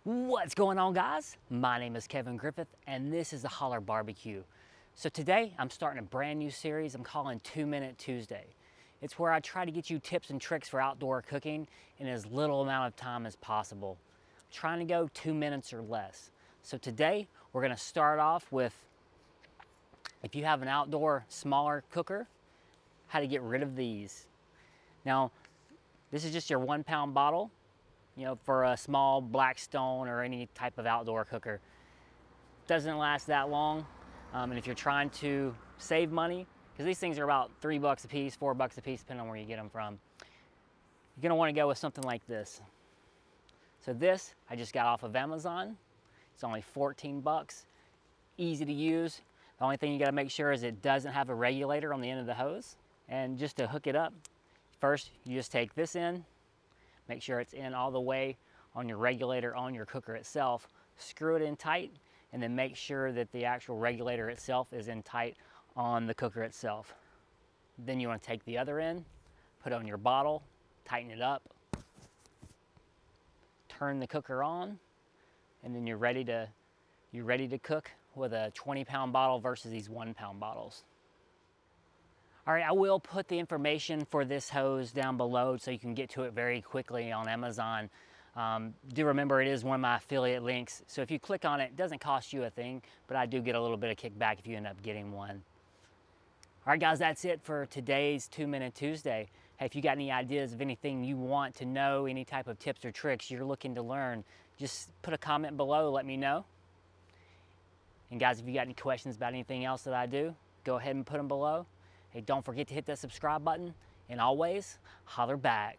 What's going on, guys? My name is Kevin Griffith and this is the Holler Barbecue. So today I'm starting a brand new series I'm calling 2 Minute Tuesday. It's where I try to get you tips and tricks for outdoor cooking in as little amount of time as possible. I'm trying to go 2 minutes or less. So today we're going to start off with, if you have an outdoor smaller cooker, how to get rid of these. Now this is just your 1 pound bottle. You know, for a small Blackstone or any type of outdoor cooker. Doesn't last that long. And if you're trying to save money, because these things are about $3 a piece, $4 a piece, depending on where you get them from, you're gonna wanna go with something like this. So this, I just got off of Amazon. It's only 14 bucks, easy to use. The only thing you gotta make sure is it doesn't have a regulator on the end of the hose. And just to hook it up, first you just take this in, make sure it's in all the way on your regulator on your cooker itself. Screw it in tight, and then make sure that the actual regulator itself is in tight on the cooker itself. Then you want to take the other end, put it on your bottle, tighten it up, turn the cooker on, and then you're ready to cook with a 20-pound bottle versus these 1 pound bottles. All right, I will put the information for this hose down below so you can get to it very quickly on Amazon. Do remember it is one of my affiliate links, so if you click on it, it doesn't cost you a thing, but I do get a little bit of kickback if you end up getting one. All right, guys, that's it for today's 2 Minute Tuesday. Hey, if you got any ideas of anything you want to know, any type of tips or tricks you're looking to learn, just put a comment below, let me know. And guys, if you got any questions about anything else that I do, go ahead and put them below. Hey, don't forget to hit that subscribe button, and always holler back.